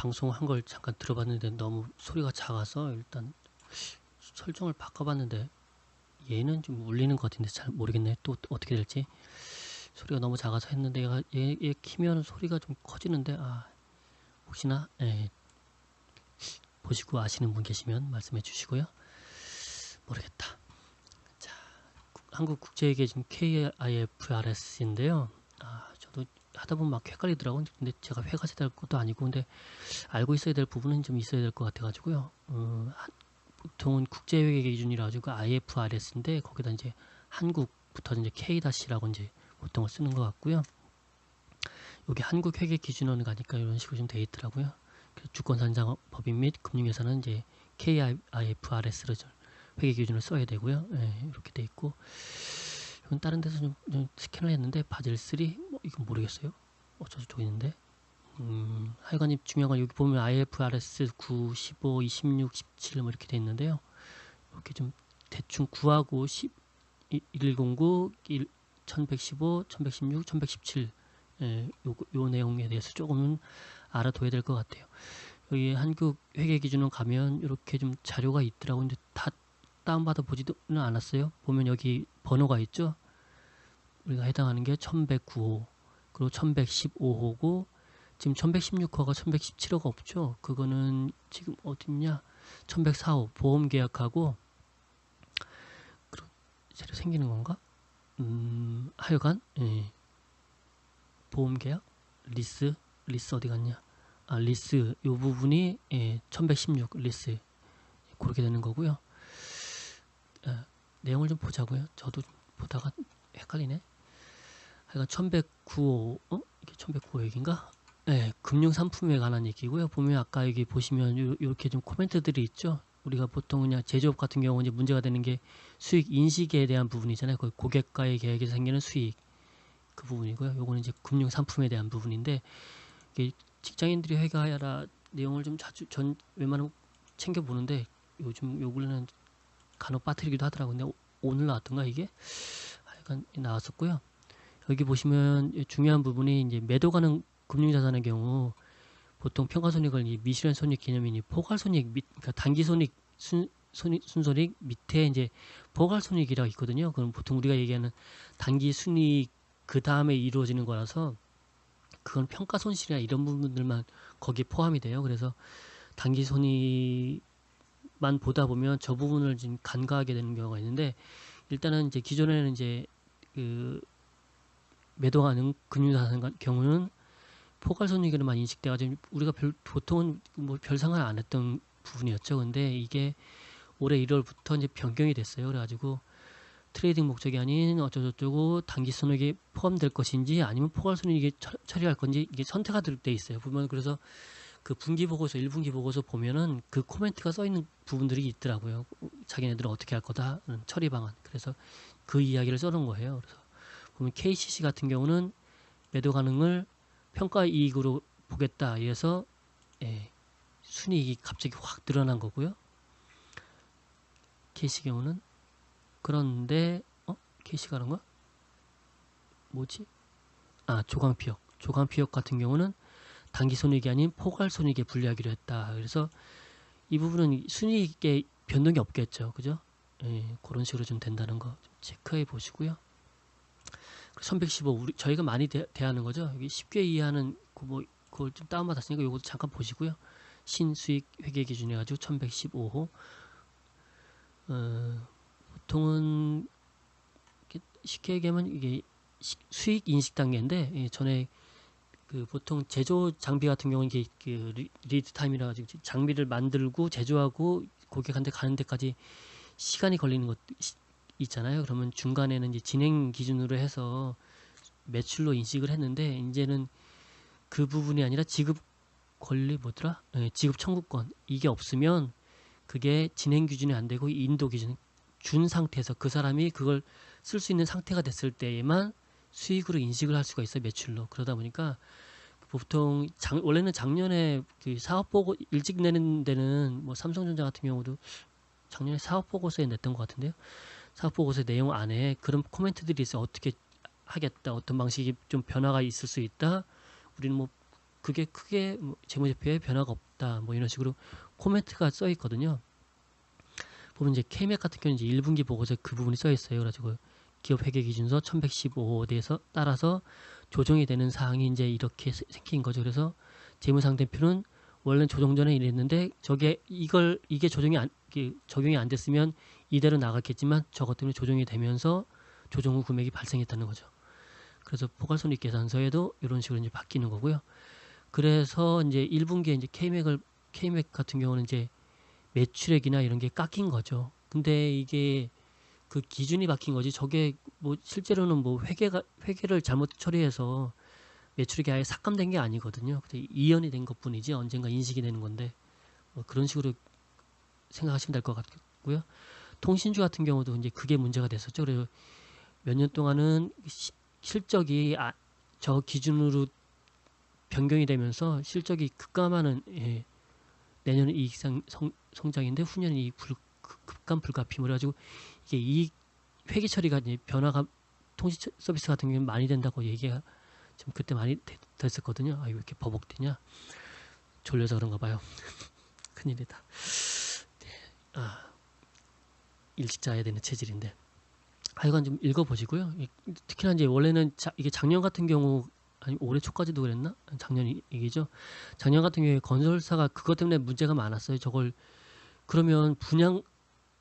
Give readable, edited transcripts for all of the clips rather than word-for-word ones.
방송한 걸 잠깐 들어봤는데 너무 소리가 작아서 일단 설정을 바꿔봤는데 얘는 좀 울리는 것 같은데 잘 모르겠네. 또 어떻게 될지. 소리가 너무 작아서 했는데 얘 키면 소리가 좀 커지는데 혹시나 보시고 아시는 분 계시면 말씀해 주시고요. 모르겠다. 자, 한국국제회계 지금 KIFRS인데요. 저도 하다 보면 막 헷갈리더라고요. 근데 제가 회가 세달 것도 아니고 근데 알고 있어야 될 부분은 좀 있어야 될 것 같아가지고요. 보통은 국제회계 기준이라 가지고 IFRS인데 거기다 이제 한국부터 이제 K-라고 이제 보통을 쓰는 것 같고요. 여기 한국회계기준원을 가니까 이런 식으로 좀 되어 있더라고요. 그래서 주권산자법인 및 금융회사는 이제 KIFRS를 회계기준을 써야 되고요. 이렇게 되어 있고 이건 다른 데서 좀 스캔을 했는데 바젤 3 이건 모르겠어요. 어쩌고 있는데 하여간 중요한 건 여기 보면 IFRS 9, 15, 26, 17 이렇게 되어 있는데요. 이렇게 좀 대충 9하고 10, 1109, 1115, 1116, 1117 요 내용에 대해서 조금은 알아둬야 될 것 같아요. 여기 한국 회계기준원 가면 이렇게 좀 자료가 있더라고요. 근데 다 다운받아 보지는 않았어요. 보면 여기 번호가 있죠. 우리가 해당하는 게 1109호 그리고 1115호고 지금 1116호가 1117호가 없죠. 그거는 지금 어딨냐 1104호 보험계약하고 새로 생기는 건가? 하여간 보험계약 리스 어디 갔냐 리스 요 부분이 1116 리스 그렇게 되는 거고요. 내용을 좀 보자고요. 저도 보다가 헷갈리네. 하여간 1109호 이게 1109호 얘기인가? 금융상품에 관한 얘기고요. 보면 아까 여기 보시면 이렇게 좀 코멘트들이 있죠. 우리가 보통 그냥 제조업 같은 경우 이제 문제가 되는 게 수익 인식에 대한 부분이잖아요. 그 고객과의 계약에서 생기는 수익 그 부분이고요. 요거는 이제 금융 상품에 대한 부분인데 이게 직장인들이 회가하라 내용을 좀 자주 웬만하면 챙겨 보는데 요즘 요 근래는 간혹 빠뜨리기도 하더라고요. 근데 오늘 나왔던가 이게 하여간 나왔었고요. 여기 보시면 중요한 부분이 이제 매도 가능 금융자산의 경우 보통 평가손익을 이 미실현 손익 개념이니 포괄손익 그러니까 단기손익 순손익 밑에 이제 포괄손익이라고 있거든요. 그럼 보통 우리가 얘기하는 단기순익 그 다음에 이루어지는 거라서 그건 평가손실이나 이런 부분들만 거기에 포함이 돼요. 그래서 단기손익만 보다 보면 저 부분을 좀 간과하게 되는 경우가 있는데 일단은 이제 기존에는 이제 그 매도하는 금융자산 경우는 포괄손익으로만 인식돼가지고 우리가 보통은 뭐 별 상관 안 했던 부분이었죠. 근데 이게 올해 1월부터 이제 변경이 됐어요. 그래가지고 트레이딩 목적이 아닌 어쩌고저쩌고 단기손익에 포함될 것인지 아니면 포괄손익에 처리할 건지 이게 선택가 돼 있어요. 보면 그래서 그 분기보고서 1분기 보고서 보면은 그 코멘트가 써 있는 부분들이 있더라고요. 자기네들은 어떻게 할 거다 처리 방안. 그래서 그 이야기를 써놓은 거예요. 그래서 보면 KCC 같은 경우는 매도 가능을 평가이익으로 보겠다. 이래서 순이익이 갑자기 확 늘어난 거고요. KC 경우는 그런데 KC가 그런가? 뭐지? 조강피역 같은 경우는 단기손익이 아닌 포괄손익에 분리하기로 했다. 그래서 이 부분은 순이익에 변동이 없겠죠. 그죠? 그런 식으로 좀 된다는 거 좀 체크해 보시고요. 1115 저희가 많이 대하는 거죠. 여기 10개 이하는 그걸 좀 다운받았으니까 요것도 잠깐 보시고요. 신수익 회계 기준 해가지고 1115호 보통은 쉽게 얘기하면 이게 수익 인식 단계인데 전에 그 보통 제조 장비 같은 경우는 이게 그 리드 타임이라 가지고 장비를 만들고 제조하고 고객한테 가는 데까지 시간이 걸리는 것 있잖아요. 그러면 중간에는 이제 진행 기준으로 해서 매출로 인식을 했는데 이제는 그 부분이 아니라 지급 권리 뭐더라? 지급 청구권 이게 없으면 그게 진행 기준이 안 되고 인도 기준 준 상태에서 그 사람이 그걸 쓸 수 있는 상태가 됐을 때에만 수익으로 인식을 할 수가 있어요. 매출로. 그러다 보니까 보통 원래는 작년에 그 사업보고 일찍 내는 데는 뭐 삼성전자 같은 경우도 작년에 사업보고서에 냈던 것 같은데요. 사업보고서 내용 안에 그런 코멘트들이 있어요. 어떻게 하겠다. 어떤 방식이 좀 변화가 있을 수 있다. 우리는 뭐 그게 크게 뭐 재무제표에 변화가 없다 뭐 이런 식으로 코멘트가 써 있거든요. 보면 이제 K맥 같은 경우는 이제 1분기 보고서 그 부분이 써 있어요. 그래가지고 기업 회계 기준서 1115호에서 따라서 조정이 되는 사항이 이제 이렇게 생긴 거죠. 그래서 재무상태표는 원래 조정 전에 이랬는데 이게 적용이 안 됐으면 이대로 나갔겠지만 저것 때문에 조정이 되면서 조정 후 금액이 발생했다는 거죠. 그래서 포괄손익계산서에도 이런 식으로 이제 바뀌는 거고요. 그래서 이제 1분기에 이제 K맥 같은 경우는 이제 매출액이나 이런 게 깎인 거죠. 근데 이게 그 기준이 바뀐 거지. 저게 뭐 실제로는 뭐 회계를 잘못 처리해서 매출액이 아예 삭감된 게 아니거든요. 근데 이연이 된 것뿐이지 언젠가 인식이 되는 건데 뭐 그런 식으로 생각하시면 될 것 같고요. 통신주 같은 경우도 이제 그게 문제가 됐었죠. 그래서 몇 년 동안은 실적이 저 기준으로 변경이 되면서 실적이 급감하는 내년은 이익 성장인데 후년은 이익 급감 불가피물 해가지고 이게 이익 회계 처리가 이제 변화가 통신 서비스 같은 경우는 많이 된다고 얘기가 좀 그때 많이 됐었거든요. 아, 이거 이렇게 버벅대냐? 졸려서 그런가 봐요. 큰일이다. 아, 일찍 자야 되는 체질인데. 하여간 좀 읽어보시고요. 특히나 이제 원래는 이게 작년 같은 경우 아니 올해 초까지도 그랬나? 작년 얘기죠. 작년 같은 경우에 건설사가 그것 때문에 문제가 많았어요. 저걸 그러면 분양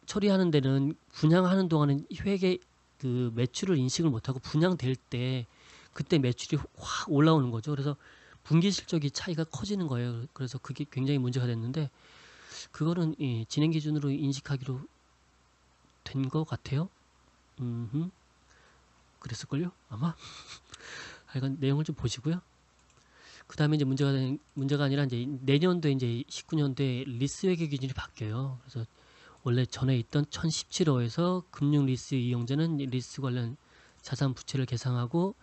처리하는 데는 분양하는 동안은 회계 그 매출을 인식을 못하고 분양될 때 그때 매출이 확 올라오는 거죠. 그래서 분기 실적이 차이가 커지는 거예요. 그래서 그게 굉장히 문제가 됐는데 그거는 진행 기준으로 인식하기로 된 것 같아요. 그랬을걸요? 아마. 하여간 내용을 좀 보시고요. 그 다음에 이제 문제가 아니라 이제 내년도에 이제 19년도에 리스 회계 기준이 바뀌어요. 그래서 원래 전에 있던 1017호에서 금융 리스 이용자는 리스 관련 자산 부채를 계상하고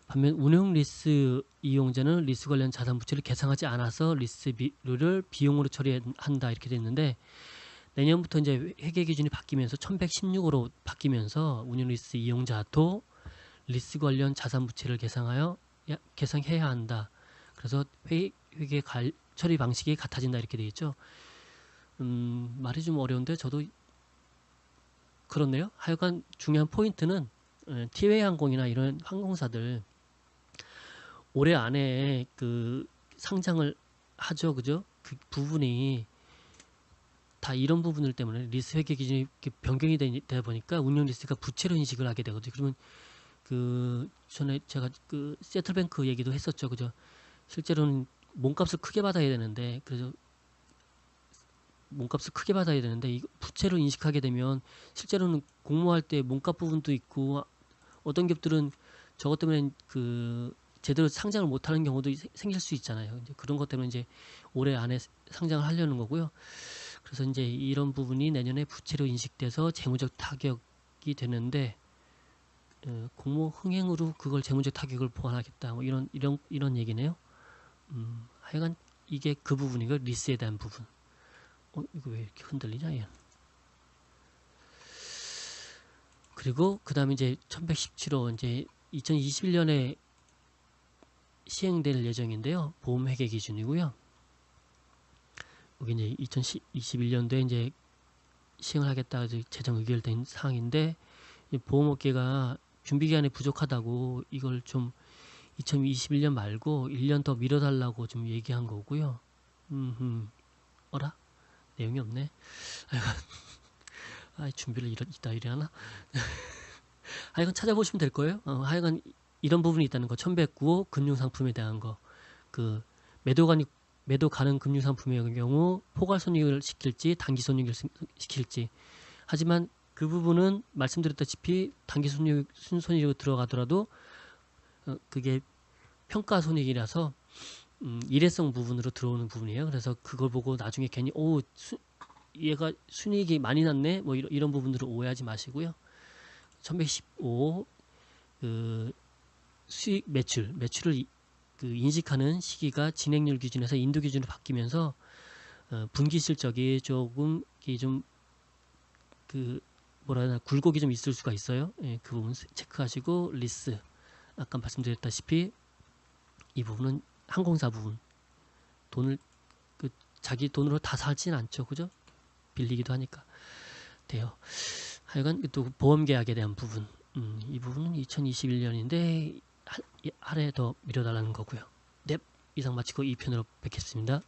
반면 운용 리스 이용자는 리스 관련 자산 부채를 계상하지 않아서 리스를 비용으로 처리한다 이렇게 됐는데 내년부터 이제 회계 기준이 바뀌면서 1116으로 바뀌면서 운용 리스 이용자도 리스 관련 자산 부채를 계상해야 한다. 그래서 회계 처리 방식이 같아진다 이렇게 되어 있죠. 말이 좀 어려운데 저도 그렇네요. 하여간 중요한 포인트는 티웨이 항공이나 이런 항공사들 올해 안에 그 상장을 하죠, 그죠? 그 부분이 다 이런 부분들 때문에 리스 회계 기준이 변경이 되다 보니까 운용 리스가 부채로 인식을 하게 되거든요. 그러면 그 전에 제가 그 세틀뱅크 얘기도 했었죠, 그죠? 실제로는 몸값을 크게 받아야 되는데 그래서 몸값을 크게 받아야 되는데 이 부채로 인식하게 되면 실제로는 공모할 때 몸값 부분도 있고 어떤 기업들은 저것 때문에 그 제대로 상장을 못하는 경우도 생길 수 있잖아요. 이제 그런 것 때문에 이제 올해 안에 상장을 하려는 거고요. 그래서 이제 이런 부분이 내년에 부채로 인식돼서 재무적 타격이 되는데 공모 흥행으로 그걸 재무적 타격을 보완하겠다. 뭐 이런 얘기네요. 하여간 이게 그 부분이고 리스에 대한 부분. 이거 왜 이렇게 흔들리냐 얘. 그리고 그 다음에 이제 1117호 이제 2021년에 시행될 예정인데요. 보험회계 기준이고요. 여기 이제 2021년도에 이제 시행을 하겠다 재정 의결된 사항인데 보험업계가 준비기간이 부족하다고 이걸 좀 2021년 말고 1년 더 미뤄달라고 좀 얘기한 거고요. 어라? 내용이 없네. 준비를 이따 이래 하나? 하여간 찾아보시면 될 거예요. 하여간 이런 부분이 있다는 거. 1109호 금융상품에 대한 거. 그 매도 가는 금융상품의 경우 포괄손익을 시킬지 단기손익을 시킬지. 하지만 그 부분은 말씀드렸다시피 단기손익으로 들어가더라도 그게 평가손익이라서 일회성 부분으로 들어오는 부분이에요. 그래서 그걸 보고 나중에 괜히 얘가 순이익이 많이 났네 뭐 이런 부분들을 오해하지 마시고요. 1115 그 수익 매출을 그 인식하는 시기가 진행률 기준에서 인도 기준으로 바뀌면서 분기 실적이 조금 좀그 뭐라 해야 되나 굴곡이 좀 있을 수가 있어요. 그 부분 체크하시고 리스 아까 말씀드렸다시피 이 부분은 항공사 부분 돈을 그 자기 돈으로 다 사진 않죠, 그죠? 빌리기도 하니까 돼요. 하여간 또 보험 계약에 대한 부분, 이 부분은 2021년인데 한 해 더 미뤄달라는 거고요. 네, 이상 마치고 2편으로 뵙겠습니다.